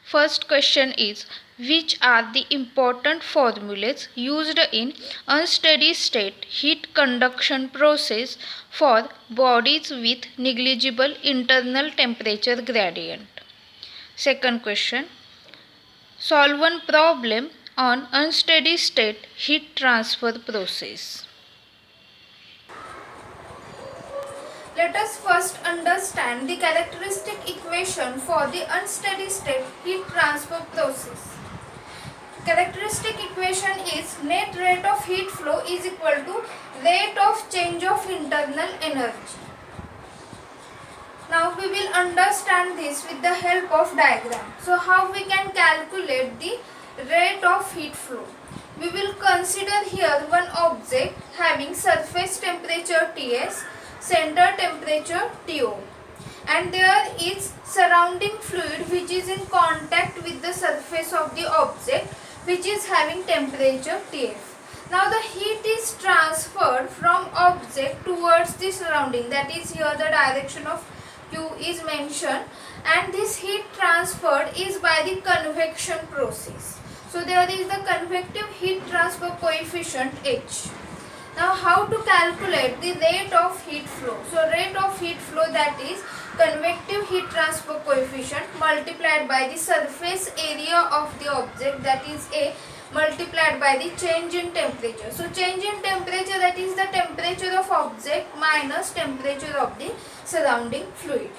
First question is, which are the important formulas used in unsteady state heat conduction process for bodies with negligible internal temperature gradient? Second question, solve one problem on unsteady state heat transfer process. Let us first understand the characteristic equation for the unsteady state heat transfer process. Characteristic equation is net rate of heat flow is equal to rate of change of internal energy. Now we will understand this with the help of diagram. So how we can calculate the rate of heat flow? We will consider here one object having surface temperature Ts, center temperature To, and there is surrounding fluid which is in contact with the surface of the object which is having temperature Tf. Now the heat is transferred from object towards the surrounding, that is here the direction of Q is mentioned, and this heat transferred is by the convection process. So there is the convective heat transfer coefficient H. Now how to calculate the rate of heat flow? So rate of heat flow, that is convective heat transfer coefficient multiplied by the surface area of the object, that is A, multiplied by the change in temperature. So change in temperature, that is the temperature of object minus temperature of the surrounding fluid.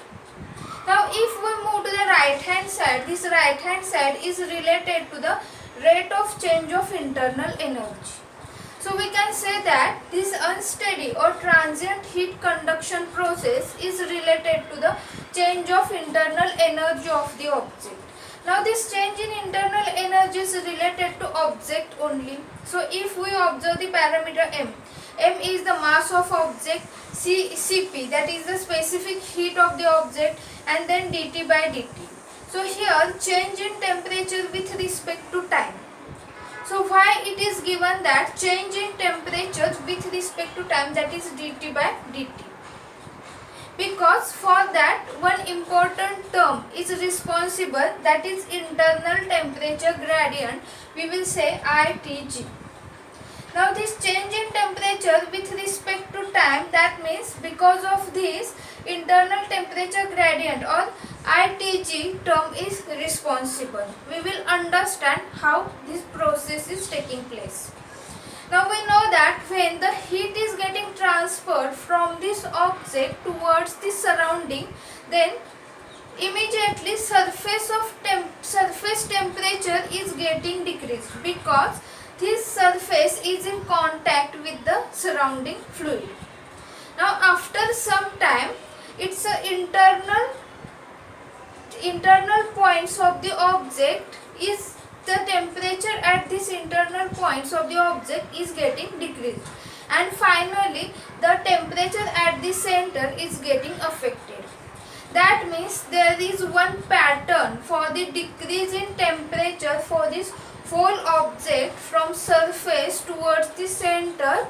Now if we move to the right hand side, this right hand side is related to the rate of change of internal energy. So we can say that this unsteady or transient heat conduction process is related to the change of internal energy of the object. Now this change in internal energy is related to object only. So if we observe the parameter m, m is the mass of object, Cp, that is the specific heat of the object, and then dt by dt. So here change in temperature with respect to time. So why it is given that change in temperature with respect to time, that is dt by dt? Because for that one important term is responsible, that is internal temperature gradient, we will say ITG. Now this change in temperature with respect to time, that means because of this internal temperature gradient or ITG term is responsible. We will understand how this process is taking place. Now we know that when the heat is getting transferred from this object towards the surrounding, then immediately surface temperature is getting decreased because this surface is in contact with the surrounding fluid. Now after some time, its internal points of the object is the temperature at this internal points of the object is getting decreased, and finally the temperature at the center is getting affected. That means there is one pattern for the decrease in temperature for this whole object from surface towards the center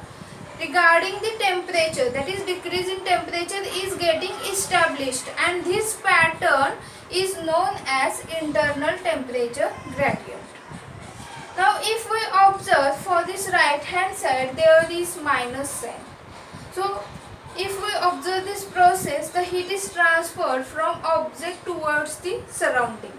regarding the temperature, that is decrease in temperature is getting established, and this pattern is known as internal temperature gradient. Now if we observe for this right hand side, there is minus sign. So if we observe this process, the heat is transferred from object towards the surrounding.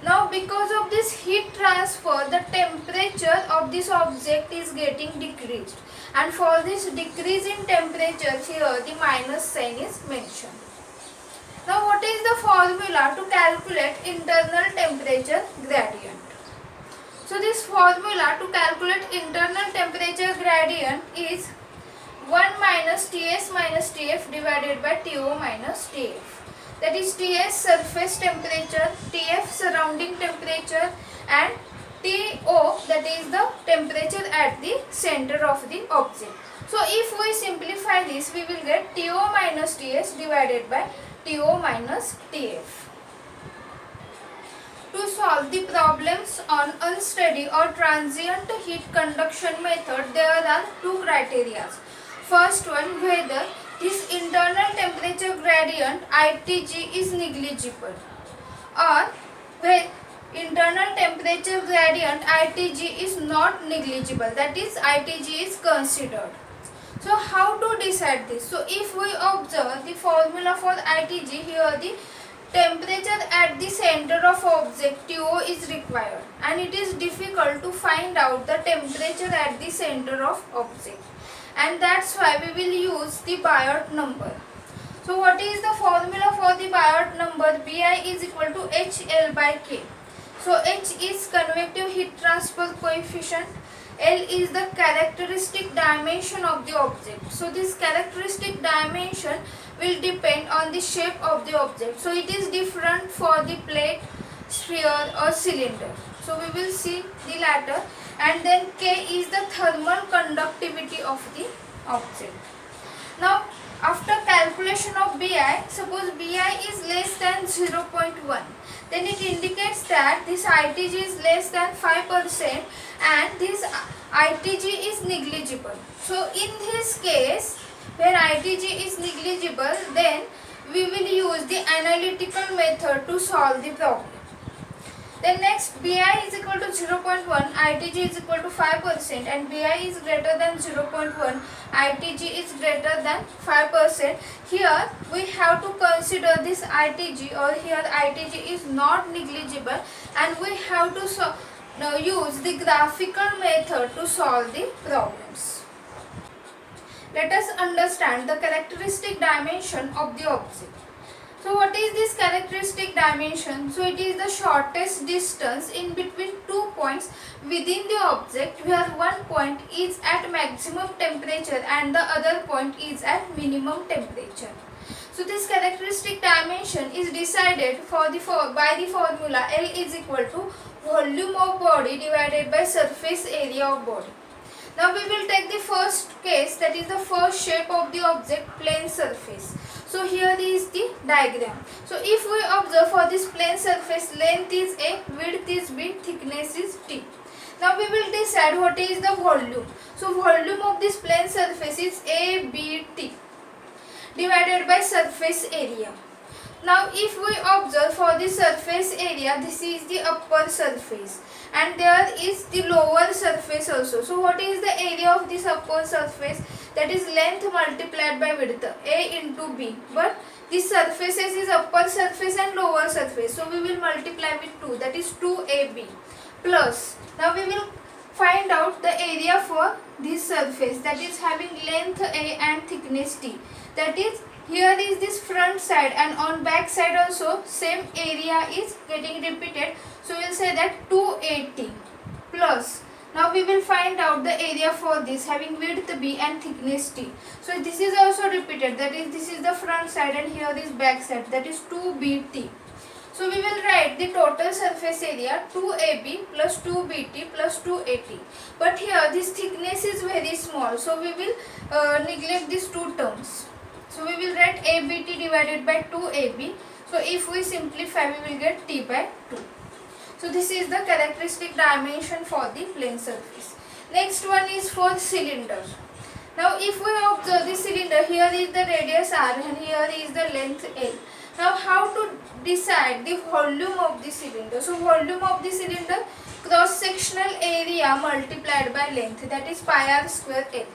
Now because of this heat transfer, the temperature of this object is getting decreased, and for this decrease in temperature, here the minus sign is mentioned. Now what is the formula to calculate internal temperature gradient? So this formula to calculate internal temperature gradient is 1 minus Ts minus Tf divided by To minus Tf. That is Ts surface temperature, Tf surrounding temperature, and To, that is the temperature at the center of the object. So if we simplify this, we will get To minus Ts divided by To minus Tf. To solve the problems on unsteady or transient heat conduction method, there are two criteria. First one, whether this internal temperature gradient ITG is negligible, or temperature gradient ITG is not negligible, that is ITG is considered. So how to decide this? So if we observe the formula for ITG, here the temperature at the center of object TO is required, and it is difficult to find out the temperature at the center of object, and that's why we will use the Biot number. So what is the formula for the Biot number? Bi is equal to HL by K. So H is convective heat transfer coefficient, L is the characteristic dimension of the object. So this characteristic dimension will depend on the shape of the object. So it is different for the plate, sphere or cylinder. So we will see the latter. And then K is the thermal conductivity of the object. Now after calculation of Bi, suppose Bi is less than 0.1, then it indicates that this ITG is less than 5% and this ITG is negligible. So in this case, where ITG is negligible, then we will use the analytical method to solve the problem. Then next, Bi is equal to 0.1, ITG is equal to 5% and Bi is greater than 0.1, ITG is greater than 5%. Here we have to consider this ITG, or here ITG is not negligible, and we have to use the graphical method to solve the problems. Let us understand the characteristic dimension of the object. So what is this characteristic dimension? So it is the shortest distance in between 2 points within the object, where one point is at maximum temperature and the other point is at minimum temperature. So this characteristic dimension is decided by the formula L is equal to volume of body divided by surface area of body. Now we will take the first case, that is the first shape of the object, plane surface. So here is the diagram. So if we observe, for this plane surface, length is A, width is B, thickness is T. Now we will decide what is the volume. So volume of this plane surface is ABT divided by surface area. Now if we observe, for the surface area, this is the upper surface and there is the lower surface also. So what is the area of this upper surface? That is length multiplied by width, A into B. But the surfaces is upper surface and lower surface. So we will multiply with 2, that is 2AB plus. Now we will find out the area for this surface, that is having length A and thickness T. That is, here is this front side and on back side also same area is getting repeated. So we will say that 280 plus. Now we will find out the area for this, having width B and thickness T. So this is also repeated, that is, this is the front side and here is back side, that is 2BT. So we will write the total surface area 2AB plus 2BT plus 280. But here this thickness is very small, so we will neglect these two terms. So we will write ABT divided by 2AB. So if we simplify, we will get T by 2. So this is the characteristic dimension for the plane surface. Next one is for cylinder. Now if we observe the cylinder, here is the radius R and here is the length L. Now how to decide the volume of the cylinder? So volume of the cylinder, cross sectional area multiplied by length, that is pi r square L.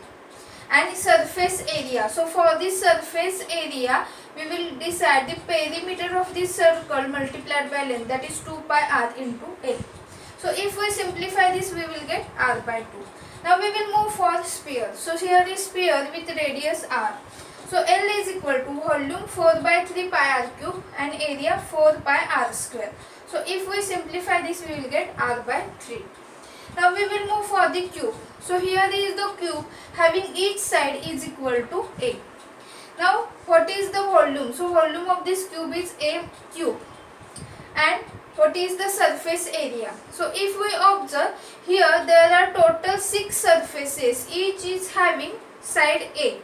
And surface area. So for this surface area, we will decide the perimeter of this circle multiplied by length, that is 2 pi r into L. So if we simplify this, we will get r by 2. Now we will move for sphere. So here is sphere with radius r. So L is equal to volume 4 by 3 pi r cube and area 4 pi r square. So if we simplify this, we will get r by 3. Now we will move for the cube. So here is the cube having each side is equal to A. Now what is the volume? So volume of this cube is A cube. And what is the surface area? So if we observe, here there are total 6 surfaces. Each is having side A.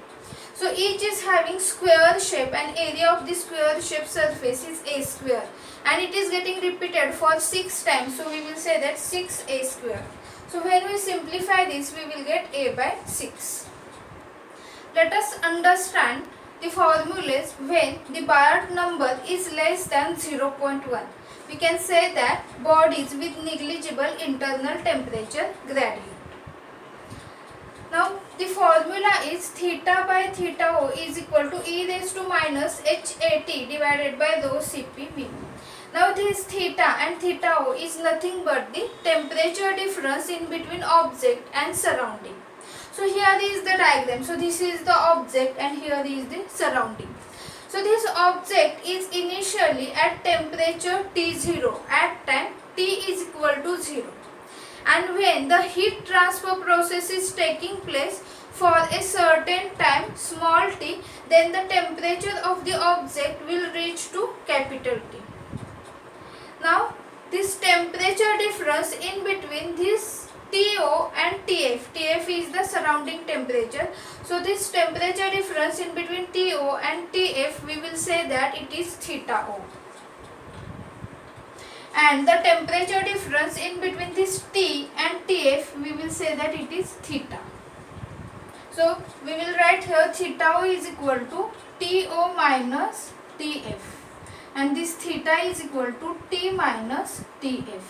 So each is having square shape and area of the square shape surface is A square. And it is getting repeated for 6 times. So we will say that 6A square. So when we simplify this, we will get A by 6. Let us understand the formulas when the Biot number is less than 0.1. we can say that bodies with negligible internal temperature gradient. Now the formula is theta by theta O is equal to e raised to minus HAT divided by rho CPV. Now this theta and theta O is nothing but the temperature difference in between object and surrounding. So here is the diagram. So this is the object and here is the surrounding. So this object is initially at temperature T0 at time T is equal to 0. And when the heat transfer process is taking place for a certain time small t, then the temperature of the object will reach to capital T. Now this temperature difference in between this TO and TF, TF is the surrounding temperature. So this temperature difference in between TO and TF, we will say that it is theta O. And the temperature difference in between this T and TF, we will say that it is theta. So we will write here theta O is equal to TO minus TF, and this theta is equal to T minus TF.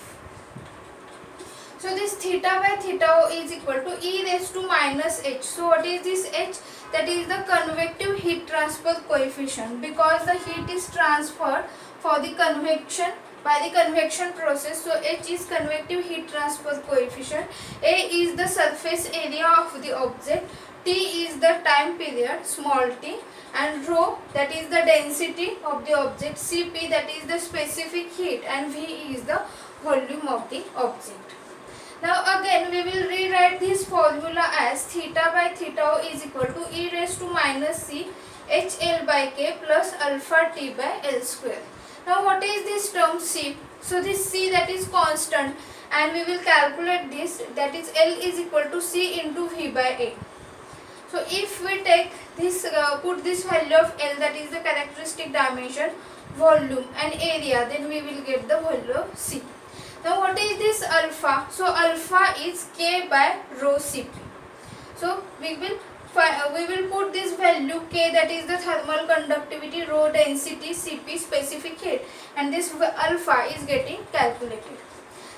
So this theta by theta O is equal to e raised to minus h. So what is this h? That is the convective heat transfer coefficient, because the heat is transferred for the convection by the convection process. So h is convective heat transfer coefficient, a is the surface area of the object, t is the time period small t, and rho, that is the density of the object, Cp, that is the specific heat, and V is the volume of the object. Now again we will rewrite this formula as theta by theta O is equal to e raised to minus c HL by k plus alpha t by L square. Now what is this term C? So this C, that is constant, and we will calculate this, that is L is equal to C into V by A. So if we take this, put this value of L, that is the characteristic dimension, volume and area, then we will get the value of C. Now what is this alpha? So alpha is K by rho Cp. So we will put this value K, that is the thermal conductivity, rho density, Cp specific heat, and this alpha is getting calculated.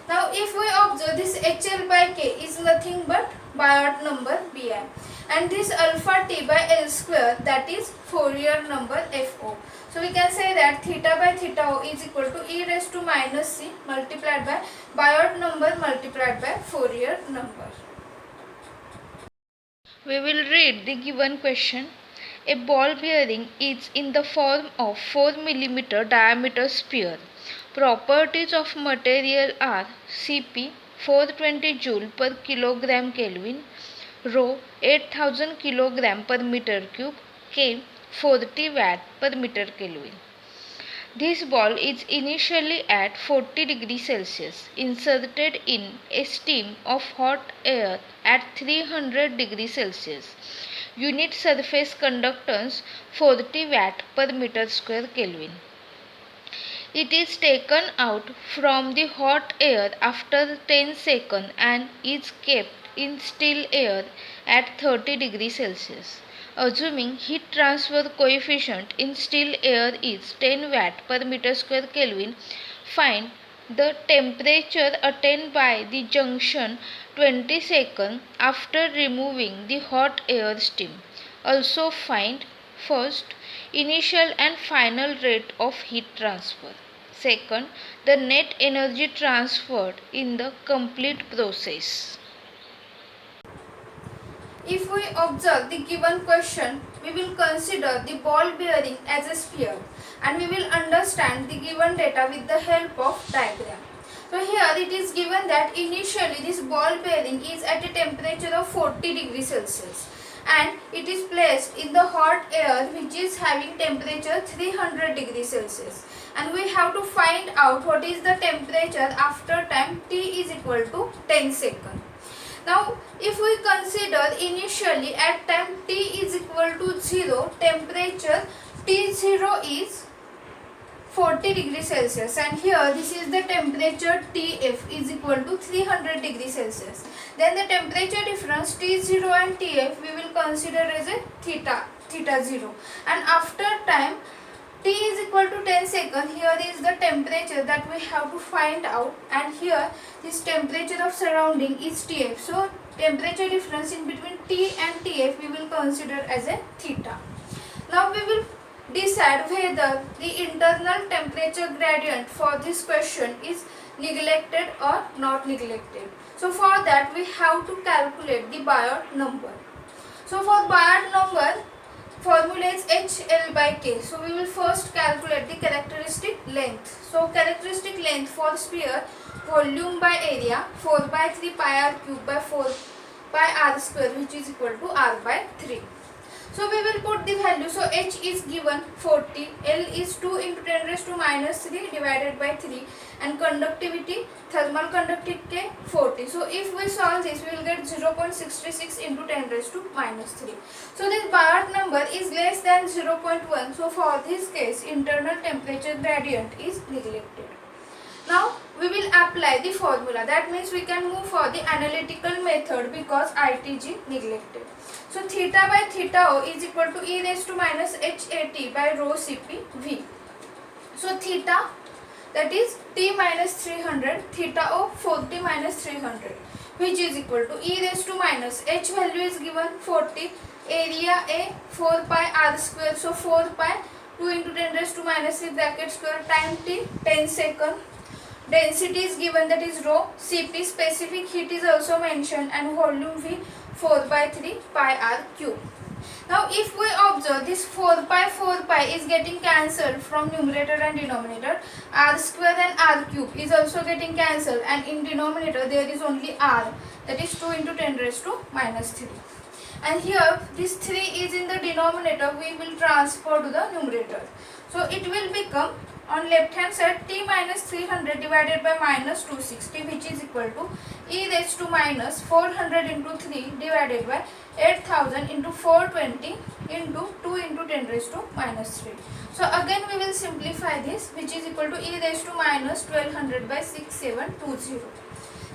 Now if we observe, this HL by K is nothing but Biot number Bi, and this alpha T by L square, that is Fourier number Fo. So we can say that theta by theta O is equal to e raised to minus c multiplied by Biot number multiplied by Fourier number. We will read the given question. A ball bearing is in the form of 4 mm diameter sphere. Properties of material are Cp 420 Joule per kilogram Kelvin, rho 8000 kg per meter cube, K 40 Watt per meter Kelvin. This ball is initially at 40 degrees Celsius, inserted in a stream of hot air at 300 degrees Celsius. Unit surface conductance 40 Watt per meter square Kelvin. It is taken out from the hot air after 10 seconds and is kept in still air at 30 degrees Celsius. Assuming heat transfer coefficient in still air is 10 Watt per meter square Kelvin, find the temperature attained by the junction 20 seconds after removing the hot air stream. Also find first, initial and final rate of heat transfer. Second, the net energy transferred in the complete process. If we observe the given question, we will consider the ball bearing as a sphere, and we will understand the given data with the help of diagram. So here it is given that initially this ball bearing is at a temperature of 40 degrees Celsius, and it is placed in the hot air which is having temperature 300 degrees Celsius, and we have to find out what is the temperature after time t is equal to 10 seconds. Now if we consider initially at time t is equal to 0, temperature T0 is 40 degrees Celsius, and here this is the temperature TF is equal to 300 degrees Celsius. Then the temperature difference T0 and TF we will consider as a theta 0, and after time T is equal to 10 seconds. Here is the temperature that we have to find out, and here this temperature of surrounding is TF. So temperature difference in between T and TF we will consider as a theta. Now we will decide whether the internal temperature gradient for this question is neglected or not neglected. So for that we have to calculate the Biot number. So for Biot number, formula is HL by K. So we will first calculate the characteristic length. So characteristic length for sphere, volume by area, 4 by 3 pi r cube by 4 by r square, which is equal to r by 3. So we will put the value. So H is given 40, L is 2 into 10 raised to minus 3 divided by 3, and conductivity, thermal conductivity 40. So if we solve this, we will get 0.66 into 10 raised to minus 3. So this Biot number is less than 0.1. So for this case, internal temperature gradient is neglected. Now we will apply the formula. That means we can move for the analytical method because ITG neglected. So theta by theta O is equal to e raised to minus HAT by rho Cp V. So theta, that is T minus 300, theta O 40 minus 300, which is equal to e raised to minus H value is given 40, area A 4 pi r square. So 4 pi 2 into 10 raised to minus 3 bracket square, time T 10 second. Density is given, that is rho. Cp, specific heat, is also mentioned, and volume V 4 by 3 pi r cube. Now if we observe, this 4 pi is getting cancelled from numerator and denominator. R square and r cube is also getting cancelled, and in denominator there is only r, that is 2 into 10 raised to minus 3. And here this 3 is in the denominator, we will transfer to the numerator. So it will become, on left hand side, T minus 300 divided by minus 260, which is equal to e raised to minus 400 into 3 divided by 8000 into 420 into 2 into 10 raised to minus 3. So again we will simplify this, which is equal to e raised to minus 1200 by 6720.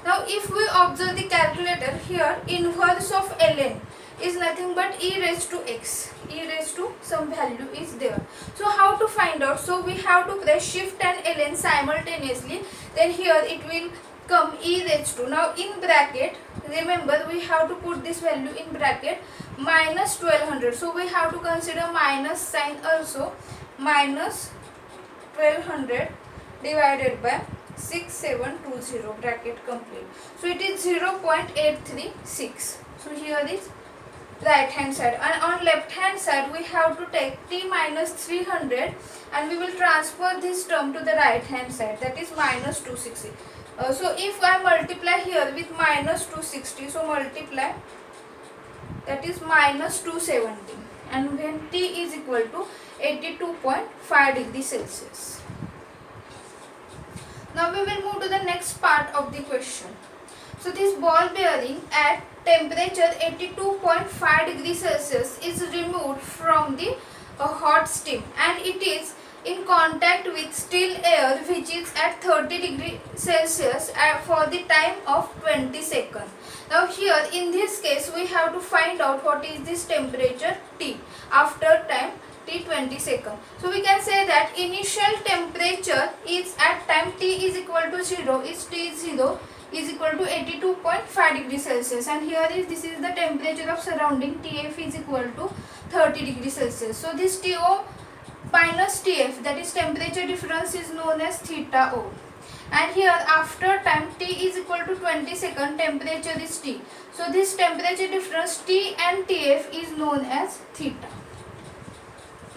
Now if we observe the calculator, here inverse of ln is nothing but e raised to x, e raised to some value is there. So how to find out? So we have to press shift and ln simultaneously, then here it will come e raised to, now in bracket, remember we have to put this value in bracket, minus 1200. So we have to consider minus sign also, minus 1200 divided by 6720, bracket complete. So it is 0.836. So here is right hand side, and on left hand side we have to take T minus 300 and we will transfer this term to the right hand side, that is minus 260. So if I multiply here with minus 260, so multiply, that is minus 270, and when T is equal to 82.5 degrees Celsius. Now we will move to the next part of the question. So this ball bearing at temperature 82.5 degrees Celsius is removed from the hot steam, and it is in contact with still air which is at 30 degrees Celsius for the time of 20 seconds. Now here in this case we have to find out what is this temperature T after time T 20 seconds. So we can say that initial temperature is at time T is equal to 0, is T0 is equal to 82.5 degrees Celsius, and here is, this is the temperature of surrounding, TF is equal to 30 degrees Celsius. So this TO minus TF, that is temperature difference, is known as theta O. And here after time T is equal to 20 seconds, temperature is T. So this temperature difference T and TF is known as theta.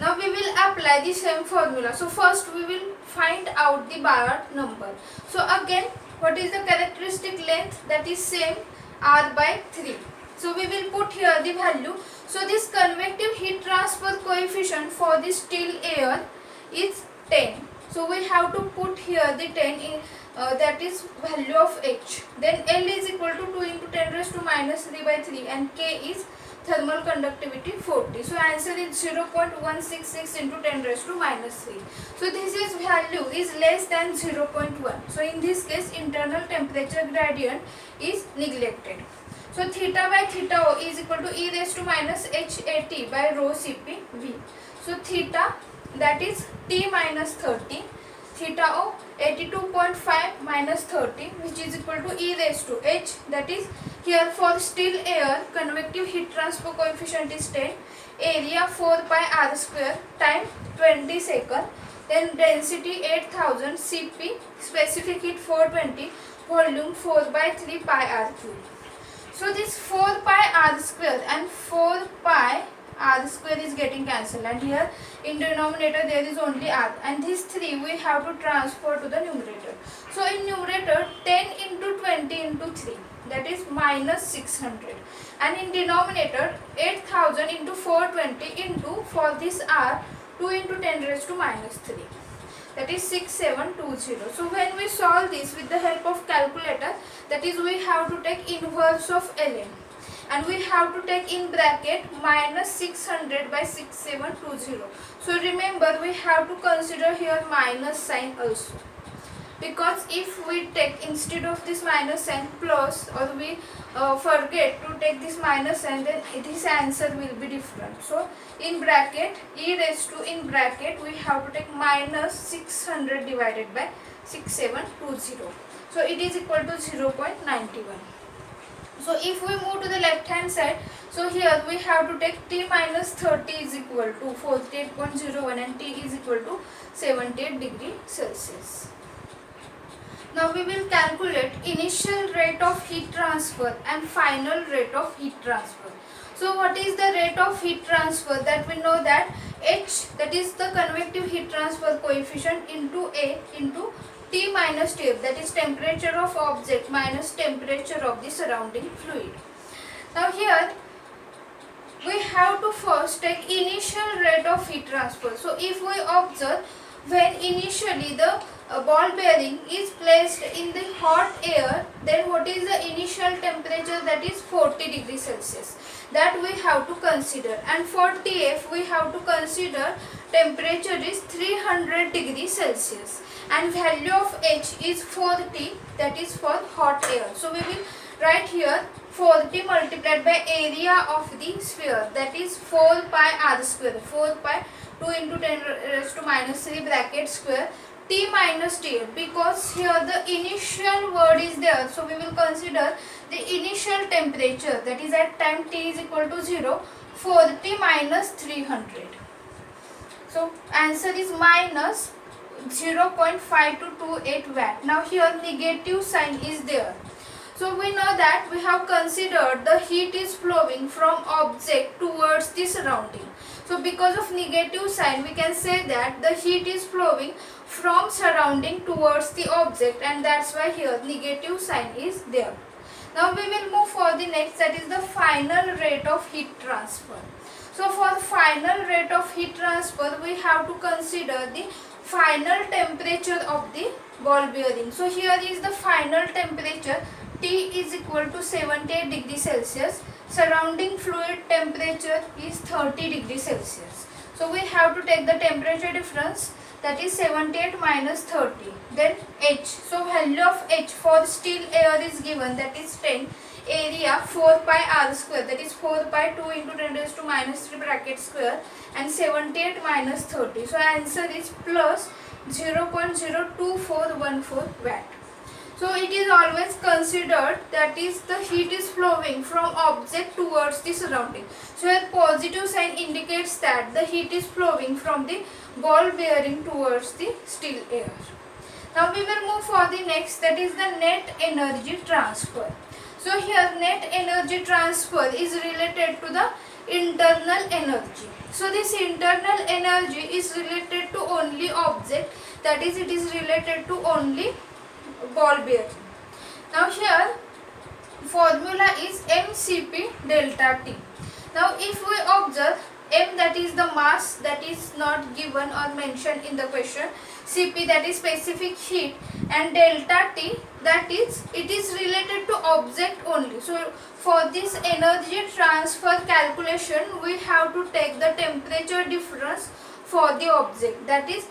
Now we will apply the same formula. So first we will find out the Biot number. So again, what is the characteristic length? That is same, R by 3. So we will put here the value. So this convective heat transfer coefficient for the still air is 10. So we have to put here the 10 in, that is value of H. Then L is equal to 2 into 10 raised to minus 3 by 3, and K is thermal conductivity 40. So answer is 0.166 into 10 raised to minus 3. So this is value is less than 0.1. So in this case internal temperature gradient is neglected. So theta by theta O is equal to e raised to minus HAT by rho Cp V. So theta that is T minus 30, theta of 82.5 minus 30, which is equal to e raised to h, that is here for still air convective heat transfer coefficient is 10, area 4 pi r square, time 20 second, then density 8000 Cp, specific heat 420, volume 4 by 3 pi r cube. So this 4 pi r square and 4 pi r square is getting cancelled, and here in denominator there is only r, and these 3 we have to transfer to the numerator. So in numerator 10 into 20 into 3, that is minus 600, and in denominator 8000 into 420 into, for this r, 2 into 10 raised to minus 3, that is 6720. So when we solve this with the help of calculator, that is we have to take inverse of ln, and we have to take in bracket minus 600 by 6720. So remember, we have to consider here minus sign also, because if we take instead of this minus sign plus, or we forget to take this minus sign, then this answer will be different. So in bracket e raised to, in bracket we have to take minus 600 divided by 6720. So it is equal to 0.91. So if we move to the left hand side, so here we have to take T minus 30 is equal to 48.01 and T is equal to 78 degree Celsius. Now we will calculate initial rate of heat transfer and final rate of heat transfer. So what is the rate of heat transfer? That we know that H, that is the convective heat transfer coefficient, into A into T minus T, that is temperature of object minus temperature of the surrounding fluid. Now here we have to first take initial rate of heat transfer. So if we observe, when initially the ball bearing is placed in the hot air, then what is the initial temperature? That is 40 degrees Celsius. That we have to consider, and for TF we have to consider temperature is 300 degrees Celsius, and value of H is 40, that is for hot air. So we will write here 40 multiplied by area of the sphere, that is 4 pi r square, 4 pi 2 into 10 raised to minus 3 bracket square, T minus T, because here the initial word is there, so we will consider the initial temperature, that is at time T is equal to 0, 40 minus 300. So answer is minus 0.5228 watt. Now here negative sign is there. So we know that we have considered the heat is flowing from object towards the surrounding. So because of negative sign, we can say that the heat is flowing from surrounding towards the object, and that's why here negative sign is there. Now we will move for the next, that is the final rate of heat transfer. So for final rate of heat transfer, we have to consider the final temperature of the ball bearing. So here is the final temperature, T is equal to 78 degrees Celsius. Surrounding fluid temperature is 30 degrees Celsius. So we have to take the temperature difference, that is 78 minus 30. Then H. So value of H for still air is given, that is 10. Area 4 pi r square, that is 4 pi 2 into 10 raised to minus 3 bracket square, and 78 minus 30. So answer is plus 0.02414 watt. So it is always considered, that is the heat is flowing from object towards the surrounding. So a positive sign indicates that the heat is flowing from the ball bearing towards the still air. Now we will move for the next, that is the net energy transfer. So here net energy transfer is related to the internal energy. So this internal energy is related to only object, that is it is related to only ball bearing. Now here formula is mCp delta T. Now if we observe, m that is the mass, that is not given or mentioned in the question, Cp that is specific heat, and delta T, that is it is related to object only. So for this energy transfer calculation, we have to take the temperature difference for the object, that is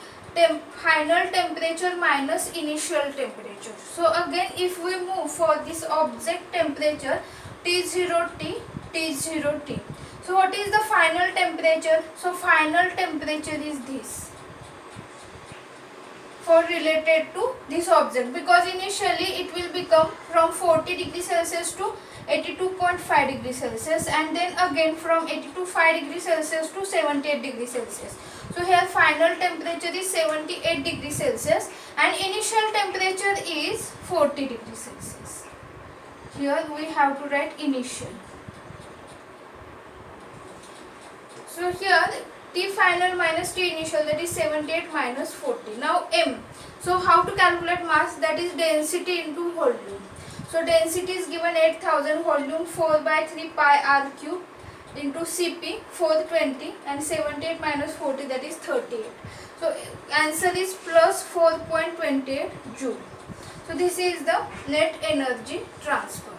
final temperature minus initial temperature. So again if we move for this object temperature T0T, T0T. So what is the final temperature? So final temperature is this for related to this object, because initially it will become from 40 degrees Celsius to 82.5 degrees Celsius, and then again from 82.5 degrees Celsius to 78 degrees Celsius. So here final temperature is 78 degrees Celsius and initial temperature is 40 degrees Celsius. Here we have to write initial. So here T final minus T initial, that is 78 minus 40. Now M. So how to calculate mass? That is density into volume. So density is given 8000, volume 4 by 3 pi r cube into Cp 420, and 78 minus 40, that is 38. So answer is plus 4.28 joule. So this is the net energy transfer.